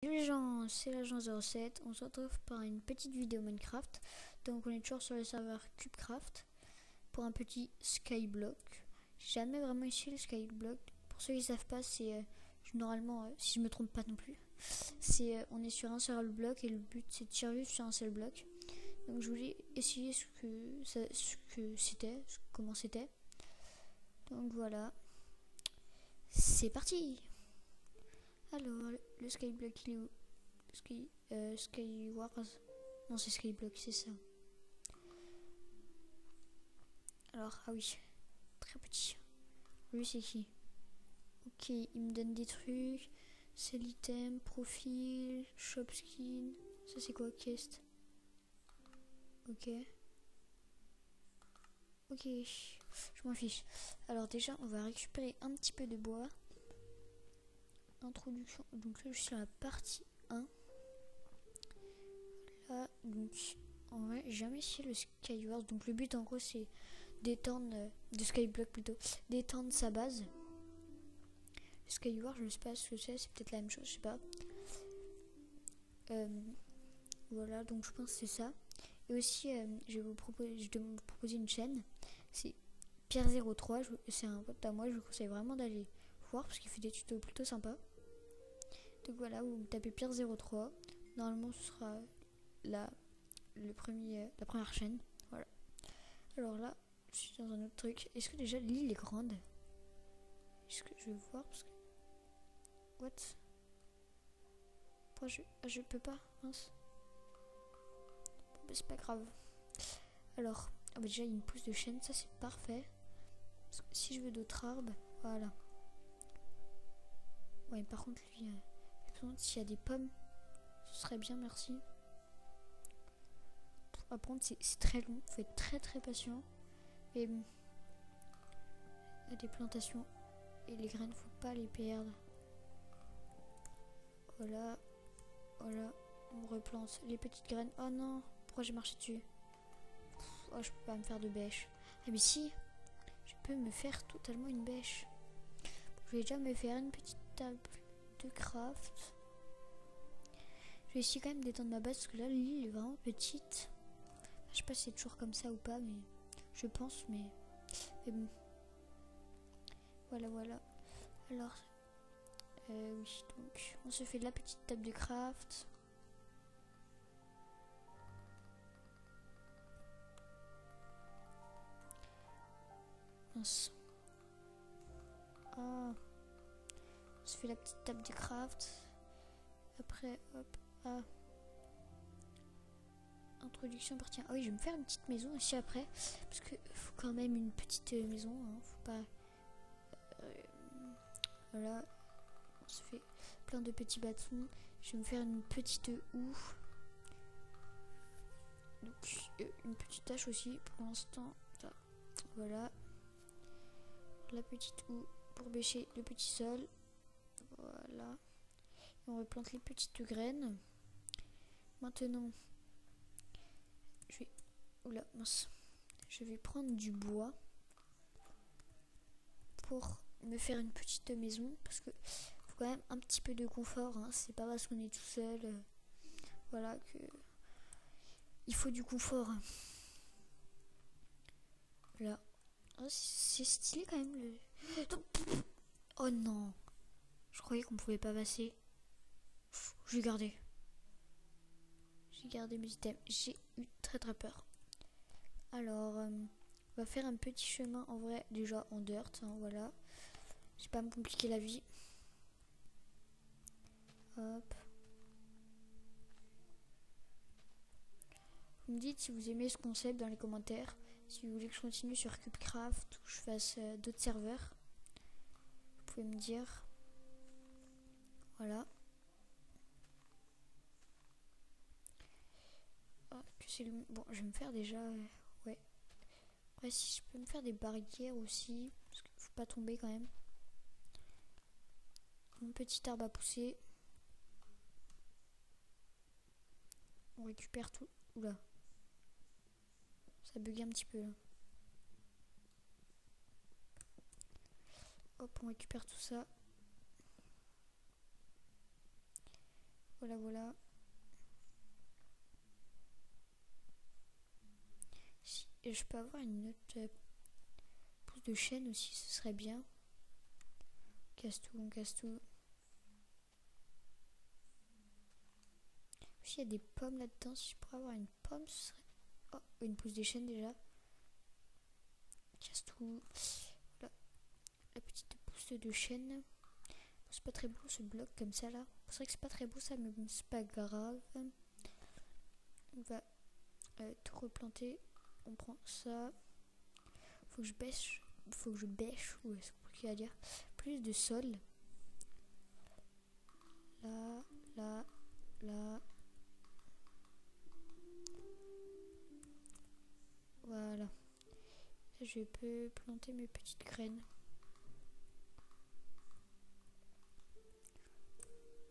Salut les gens, c'est l'agent 07. On se retrouve pour une petite vidéo Minecraft. Donc on est toujours sur le serveur Cubecraft pour un petit skyblock. J'ai jamais vraiment essayé le skyblock. Pour ceux qui ne savent pas, c'est normalement, si je me trompe pas non plus, c'est on est sur un seul bloc et le but c'est de tirer sur un seul bloc. Donc je voulais essayer comment c'était. Donc voilà, c'est parti. Alors le skyblock il est où? Skywars. Non, c'est Skyblock, c'est ça. Alors, ah oui, très petit. Lui, c'est qui? Ok, il me donne des trucs. C'est l'item, profil, shop skin. Ça, c'est quoi? Quest. Ok. Ok, je m'en fiche. Alors, déjà, on va récupérer un petit peu de bois. Introduction. Donc là, je suis sur la partie 1. Là, donc, en vrai, j'ai jamais essayé le Skywars. Donc, le but, en gros, c'est d'étendre, de Skyblock plutôt, d'étendre sa base. Le Skywars, je ne sais pas ce que c'est peut-être la même chose, je sais pas. Voilà, donc je pense que c'est ça. Et aussi, je vais vous proposer une chaîne. C'est Pierre03, c'est un pote à moi, je vous conseille vraiment d'aller voir parce qu'il fait des tutos plutôt sympas. Donc voilà, vous tapez Pierre03. Normalement, ce sera la première chaîne. Voilà. Alors là, je suis dans un autre truc. Est-ce que déjà l'île est grande? Est-ce que je vais voir parce que... What? Pourquoi je peux pas? Mince. Bon, bah, c'est pas grave. Alors, déjà il y a une pousse de chêne, ça c'est parfait. Parce que si je veux d'autres arbres, voilà. Ouais, par contre lui, s'il y a des pommes, ce serait bien, merci. Par contre c'est très long, faut être très très patient. Et il y a des plantations et les graines, faut pas les perdre. Voilà, voilà, on replante les petites graines. Oh non, pourquoi j'ai marché dessus? Oh, je peux pas me faire de bêche. Ah mais si, je peux me faire totalement une bêche. Je vais déjà me faire une petite table de craft. Je vais essayer quand même d'étendre ma base parce que là l'île est vraiment petite. Je sais pas si c'est toujours comme ça ou pas, mais je pense, mais bon. Voilà. Alors, oui, donc on se fait de la petite table de craft. Mince. Ah, on se fait la petite table de craft. Après, hop, ah. Introduction partie 1. Ah oui, je vais me faire une petite maison aussi après. Parce que faut quand même une petite maison. Hein, faut pas. Voilà. On se fait plein de petits bâtons. Je vais me faire une petite houe. Donc une petite tâche aussi pour l'instant. Voilà. La petite houe pour bêcher le petit sol. Voilà. Et on replante les petites graines. Maintenant, je vais... Oula, mince. Je vais prendre du bois pour me faire une petite maison. Parce que faut quand même un petit peu de confort. Hein. C'est pas parce qu'on est tout seul. Voilà que... Il faut du confort. Là. Oh, c'est stylé quand même le... Oh non. Je croyais qu'on pouvait pas passer. J'ai gardé mes items. J'ai eu très peur. Alors, on va faire un petit chemin en vrai, déjà en dirt. Hein, voilà. Je vais pas me compliquer la vie. Hop. Vous me dites si vous aimez ce concept dans les commentaires. Si vous voulez que je continue sur Cubecraft ou que je fasse d'autres serveurs. Vous pouvez me dire. Voilà. Oh, bon, je vais me faire déjà... ouais. Après, si je peux me faire des barrières aussi. Parce qu'il faut pas tomber quand même. Un petit arbre à pousser. On récupère tout. Oula. Ça bug un petit peu là. Hop, on récupère tout ça. Voilà, voilà. Si je peux avoir une autre pousse de chêne aussi, ce serait bien. Casse tout, on casse tout. S'il y a des pommes là-dedans, si je pourrais avoir une pomme, ce serait... Oh, une pousse de chêne déjà. Casse tout. Voilà, la petite pousse de chêne. C'est pas très beau ce bloc comme ça là. C'est vrai que c'est pas très beau ça, mais bon, c'est pas grave. On va tout replanter. On prend ça. Faut que je bêche. Faut que je bêche. Ou est-ce qu'il y a à dire plus de sol. Là, là, là. Voilà. Je peux planter mes petites graines.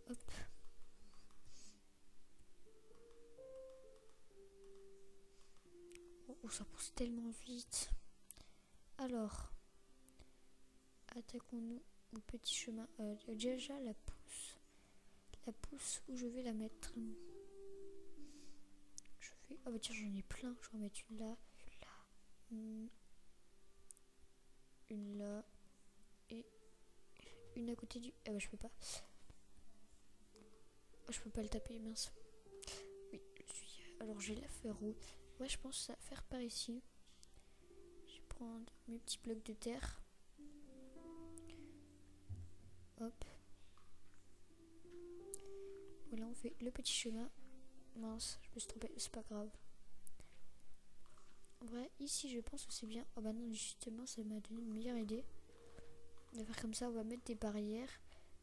Hop. Oh, ça pousse tellement vite. Alors, attaquons-nous au petit chemin. Déjà la pousse. La pousse où je vais la mettre. Je vais... Ah bah tiens, j'en ai plein. Je vais en mettre une là, une là et une à côté du... Ah bah je peux pas. Oh, je peux pas le taper, mince. Oui, je suis... Alors j'ai la faire où? Ouais, je pense ça faire par ici. Je vais prendre mes petits blocs de terre. Hop. Voilà, on fait le petit chemin. Mince, je me suis trompée, c'est pas grave. En vrai, ici je pense que c'est bien. Oh bah non, justement, ça m'a donné une meilleure idée. De faire comme ça, on va mettre des barrières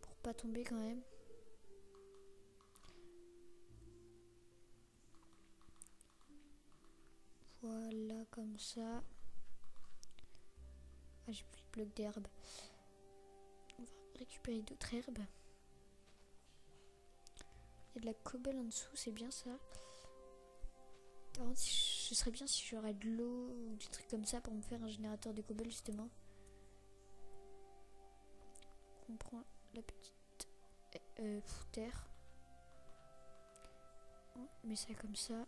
pour pas tomber quand même. Voilà, comme ça. Ah, j'ai plus de blocs d'herbe. On va récupérer d'autres herbes. Il y a de la cobble en dessous, c'est bien ça. Par contre, ce serait bien si j'aurais de l'eau ou des trucs comme ça pour me faire un générateur de cobble justement. On prend la petite terre. On met ça comme ça.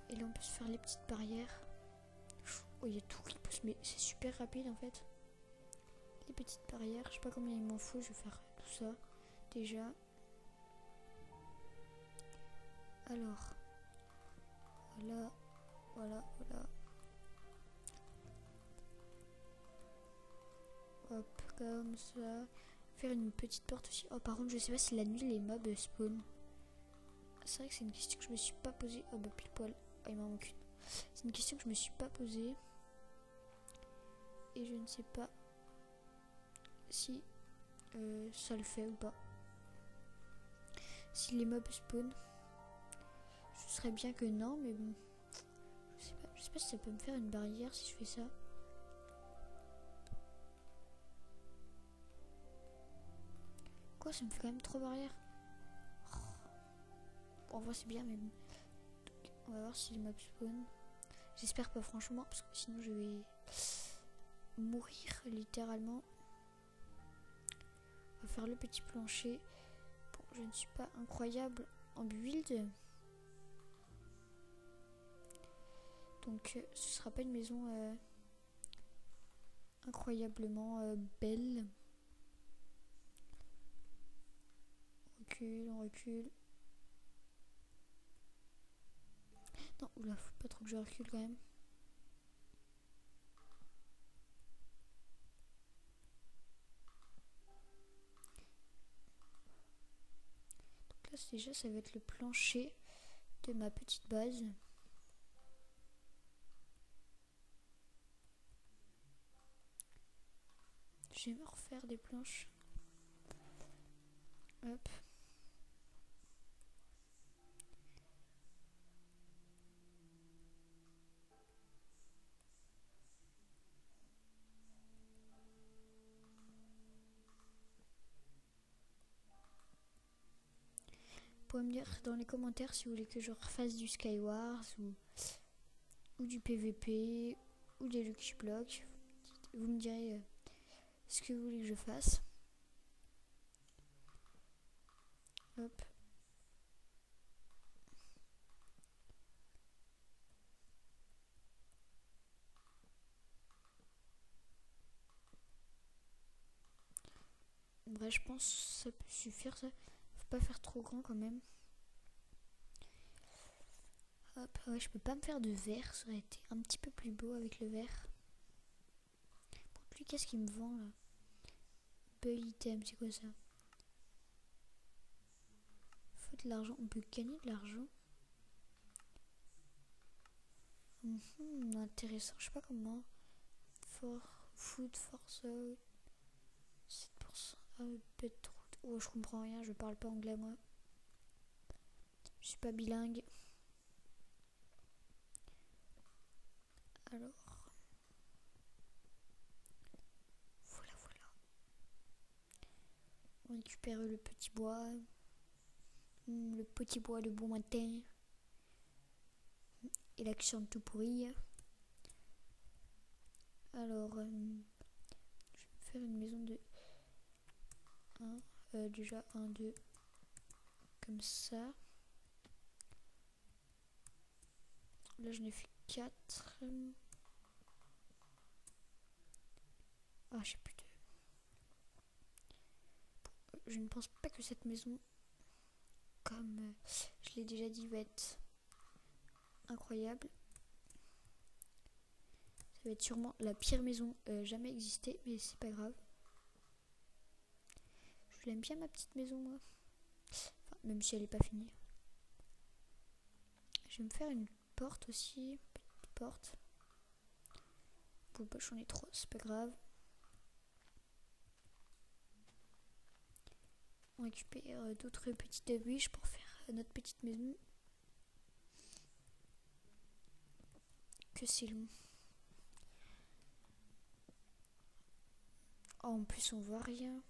Et là on peut se faire les petites barrières. Oh, il y a tout qui pousse, mais c'est super rapide en fait. Les petites barrières, je sais pas combien il m'en faut, je vais faire tout ça déjà. Alors, voilà, voilà, voilà. Hop, comme ça. Faire une petite porte aussi. Oh, par contre, je sais pas si la nuit les mobs spawn. C'est vrai que c'est une question que je me suis pas posée. Oh, bah, pile poil. Oh, il m'en manque une. C'est une question que je me suis pas posée. Et je ne sais pas si ça le fait ou pas. Si les mobs spawn. Ce serait bien que non, mais bon. Je sais pas si ça peut me faire une barrière si je fais ça. Quoi, ça me fait quand même 3 barrières. Oh. En vrai, c'est bien, mais bon. Donc, on va voir si les mobs spawn. J'espère pas, franchement, parce que sinon je vais mourir littéralement. On va faire le petit plancher. Bon, je ne suis pas incroyable en build. Donc ce sera pas une maison incroyablement belle. On recule, on recule. Non, oula, faut pas trop que je recule quand même. Donc là déjà ça va être le plancher de ma petite base. Je vais me refaire des planches. Hop. Vous pouvez me dire dans les commentaires si vous voulez que je refasse du Skywars ou du PVP ou des Lucky Blocks. Vous me direz ce que vous voulez que je fasse. Hop. En vrai, je pense que ça peut suffire, ça. Faut pas faire trop grand quand même. Hop, ouais, je peux pas me faire de vert, ça aurait été un petit peu plus beau avec le vert. Pour lui, qu'est-ce qu'il me vend là? Buy item, c'est quoi ça? Faut de l'argent, on peut gagner de l'argent. Intéressant, je sais pas comment. Food force 7%. Peut-être. Oh, je comprends rien, je parle pas anglais moi. Je suis pas bilingue. Alors. Voilà. On récupère le petit bois. Le petit bois de bon matin. Et l'accent tout pourri. Alors, je vais faire une maison de 1. Déjà 1, 2. Comme ça. Là, j'en ai fait 4. Ah, je sais plus de... Je ne pense pas que cette maison, comme je l'ai déjà dit, va être incroyable. Ça va être sûrement la pire maison jamais existée, mais c'est pas grave. Je l'aime bien ma petite maison, moi. Enfin, même si elle est pas finie. Je vais me faire une porte aussi. Petite porte. Bon, bah, j'en ai 3, c'est pas grave. On récupère d'autres petites wish pour faire notre petite maison. Que c'est long. Oh, en plus, on voit rien.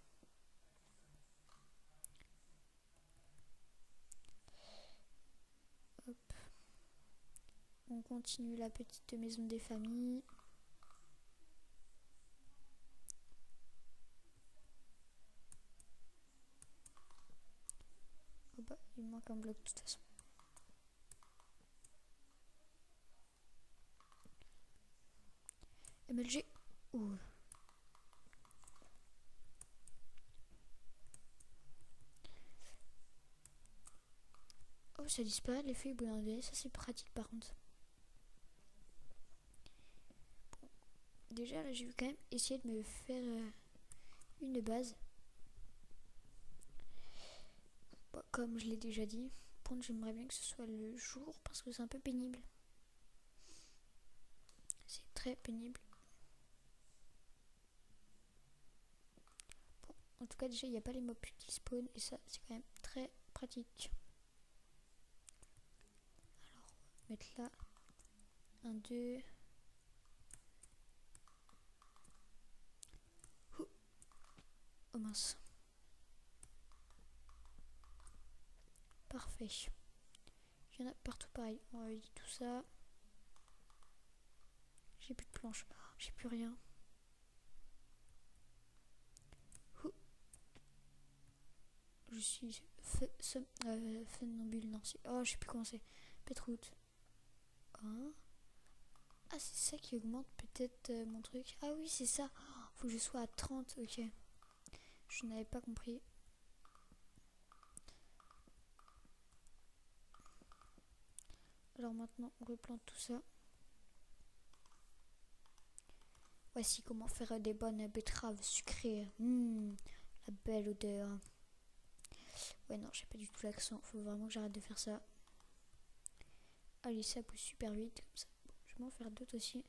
Hop. On continue la petite maison des familles. Oh bah, il me manque un bloc de toute façon. MLG. Ouh. Oh, ça disparaît les feuilles blindées. Ça, c'est pratique par contre. Bon. Déjà, là, je vais quand même essayer de me faire une base. Bon, comme je l'ai déjà dit, par contre, j'aimerais bien que ce soit le jour parce que c'est un peu pénible. C'est très pénible. Bon, en tout cas, déjà, il n'y a pas les mobs qui spawn et ça, c'est quand même très pratique. Alors, on va mettre là 1, 2. Oh mince. Parfait. Il y en a partout pareil. On va vider tout ça. J'ai plus de planches. Oh, j'ai plus rien. Je suis funambule. Non, c'est... Oh, je sais plus comment c'est. Petroute. Oh. Ah, c'est ça qui augmente peut-être mon truc. Ah oui, c'est ça. Oh, faut que je sois à 30. Ok. Je n'avais pas compris. Alors maintenant, on replante tout ça. Voici comment faire des bonnes betteraves sucrées. La belle odeur. Ouais, non, j'ai pas du tout l'accent. Faut vraiment que j'arrête de faire ça. Allez, ça pousse super vite. Comme ça. Bon, je vais m'en faire d'autres aussi.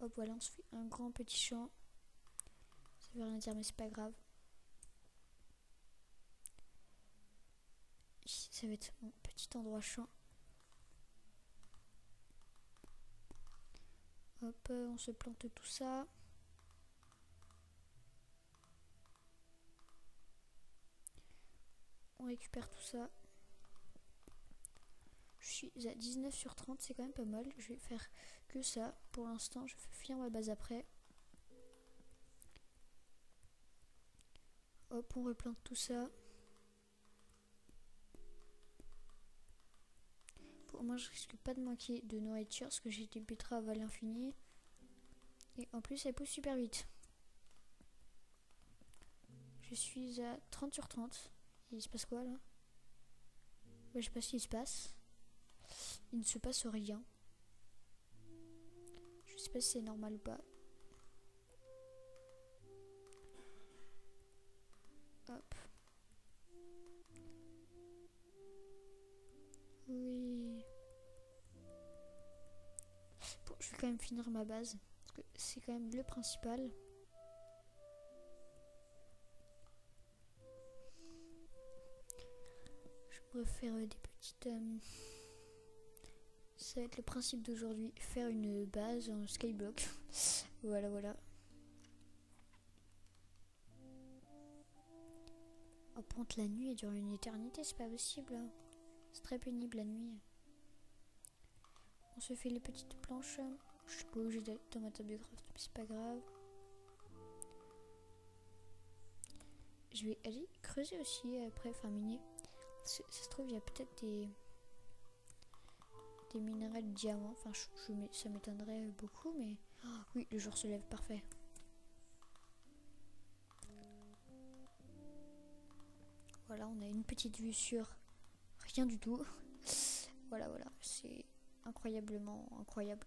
Hop, voilà, on se fait un grand petit champ. Ça veut rien dire, mais c'est pas grave. Ici, ça va être mon petit endroit champ. Hop, on se plante tout ça. On récupère tout ça. Je suis à 19 sur 30, c'est quand même pas mal. Je vais faire que ça pour l'instant. Je vais finir ma base après. Hop, on replante tout ça. Au moins je risque pas de manquer de nourriture parce que j'ai des betteraves à l'infini. Et en plus elle pousse super vite. Je suis à 30 sur 30. Et il se passe quoi là? Je sais pas ce qui se passe. Il ne se passe rien. Je sais pas si c'est normal ou pas. Hop. Oui. Bon, je vais quand même finir ma base. Parce que c'est quand même le principal. Je pourrais faire des petites... Ça va être le principe d'aujourd'hui. Faire une base en skyblock. Voilà, voilà. Oh, pente la nuit, elle dure une éternité, c'est pas possible. C'est très pénible la nuit. On se fait les petites planches. Je suis pas obligée d'aller dans ma table de craft, mais c'est pas grave. Je vais aller creuser aussi après, enfin miner. Ça se trouve, il y a peut-être des minerais de diamants. Enfin, ça m'étonnerait beaucoup, mais... Oh, oui, le jour se lève, parfait. Voilà, on a une petite vue sur rien du tout. Voilà, voilà, c'est incroyablement incroyable.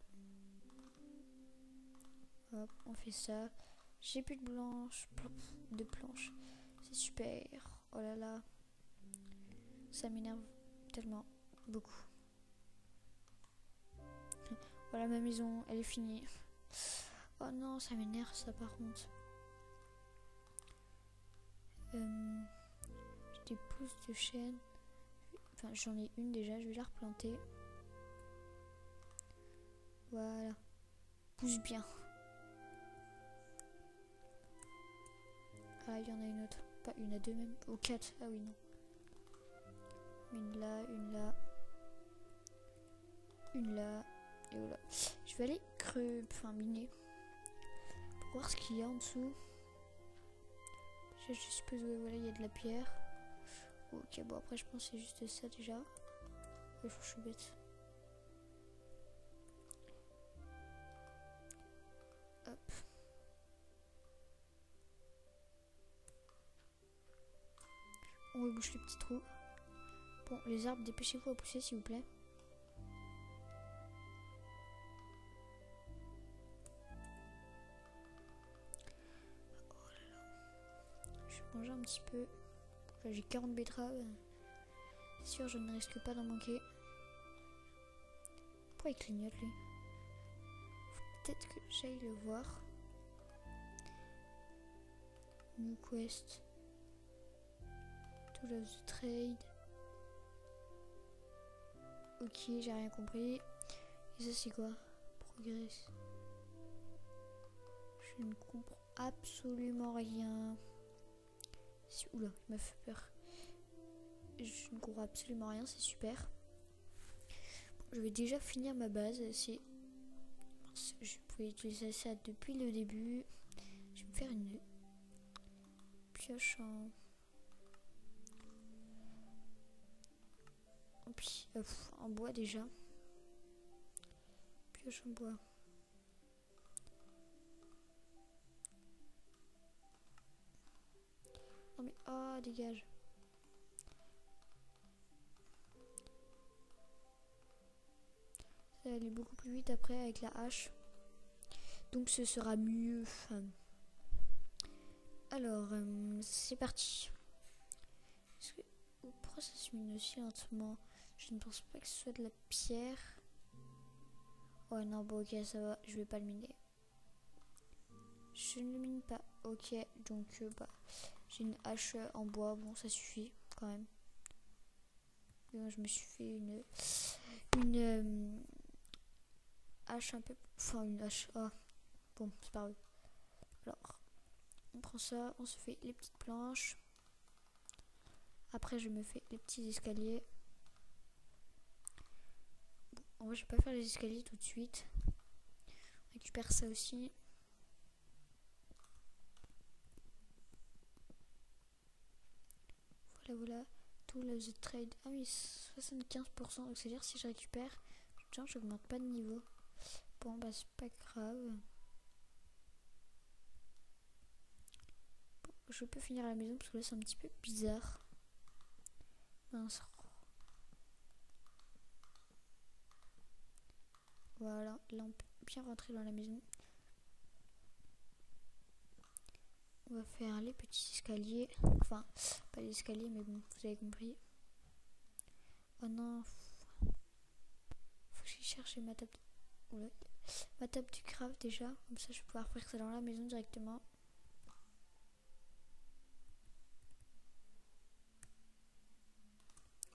Hop, on fait ça. J'ai plus de planches. C'est super. Oh là là. Ça m'énerve tellement. Beaucoup. Voilà, ma maison, elle est finie. Oh non, ça m'énerve ça par contre. J'ai des pousses de chêne. Enfin, j'en ai une déjà, je vais la replanter. Voilà. Pousse bien. Ah, il y en a une autre. Pas une, à deux même. Ou quatre. Ah oui, non. Une là, une là. Une là. Et voilà. Je vais aller miner. Pour voir ce qu'il y a en dessous. Je suppose, ouais, voilà, il y a de la pierre. Ok, bon, après, je pense que c'est juste ça déjà. Je suis bête. Hop. On rebouche les petits trous. Bon, les arbres, dépêchez-vous à pousser, s'il vous plaît. Oh là là. Je vais manger un petit peu. Là, j'ai 40 betteraves. C'est sûr, je ne risque pas d'en manquer. Pourquoi il clignote, lui? Faut peut-être que j'aille le voir. New quest. Tool of the trade. Ok, j'ai rien compris. Et ça, c'est quoi? Progress. Je ne comprends absolument rien. Oula, il m'a fait peur. Je ne comprends absolument rien, c'est super. Bon, je vais déjà finir ma base. Je pouvais utiliser ça depuis le début. Je vais me faire une pioche en bois déjà. Pioche en bois. Non mais, oh, dégage. Ça va aller beaucoup plus vite après avec la hache. Donc ce sera mieux. Alors, c'est parti. Pourquoi ça se mine aussi lentement? Je ne pense pas que ce soit de la pierre. Oh non, bon ok, ça va, je vais pas le miner. Je ne le mine pas. Ok, donc j'ai une hache en bois, bon ça suffit quand même. Moi, je me suis fait une hache un peu... Enfin une hache... Oh, bon, c'est pas grave. Alors, on prend ça, on se fait les petites planches. Après je me fais les petits escaliers. En vrai, je vais pas faire les escaliers tout de suite. On récupère ça aussi. Voilà. Tout le the trade. Ah oui, 75%. Donc c'est-à-dire si je récupère, tiens, j'augmente pas de niveau. Bon, bah c'est pas grave. Bon, je peux finir à la maison parce que là c'est un petit peu bizarre. Mince. Voilà, là on peut bien rentrer dans la maison. On va faire les petits escaliers. Enfin, pas les escaliers, mais bon, vous avez compris. Oh non. Faut que j'aille chercher ma table. Oula. Ma table du craft déjà. Comme ça, je vais pouvoir faire ça dans la maison directement.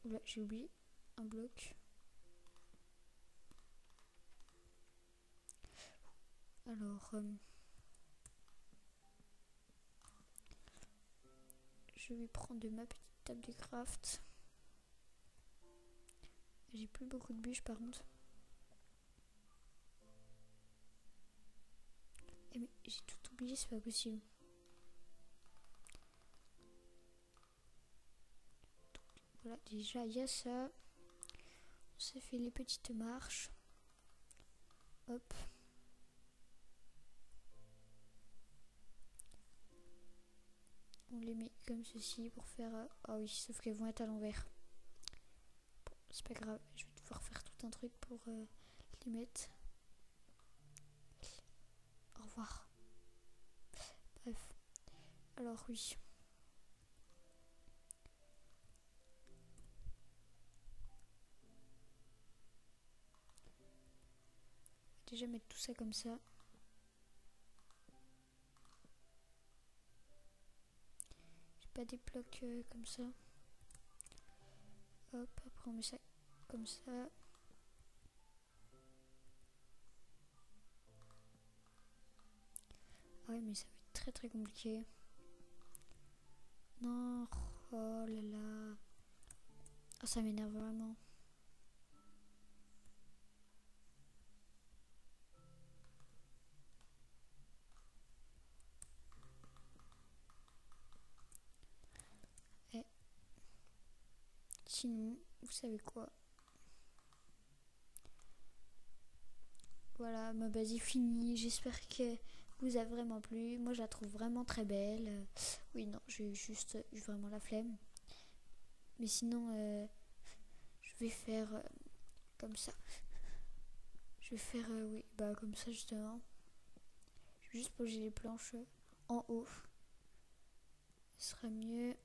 Oula, j'ai oublié un bloc. Alors, je vais prendre de ma petite table de craft. J'ai plus beaucoup de bûches par contre. Eh mais j'ai tout oublié, c'est pas possible. Donc, voilà, déjà il y a ça. On s'est fait les petites marches. Hop. On les met comme ceci pour faire... Ah oui, sauf qu'elles vont être à l'envers. Bon, c'est pas grave, je vais devoir faire tout un truc pour les mettre. Au revoir. Bref. Alors oui. On va déjà mettre tout ça comme ça. J'ai pas des blocs comme ça. Hop, après on met ça comme ça. Ah ouais, mais ça va être très très compliqué. Non, oh là là. Oh, ça m'énerve vraiment. Et sinon, vous savez quoi? Voilà, ma base est finie. J'espère que vous a vraiment plu. Moi, je la trouve vraiment très belle. Oui, non, j'ai juste eu vraiment la flemme. Mais sinon, je vais faire comme ça. Je vais faire, oui, bah comme ça justement. Je vais juste poser les planches en haut. Ce sera mieux.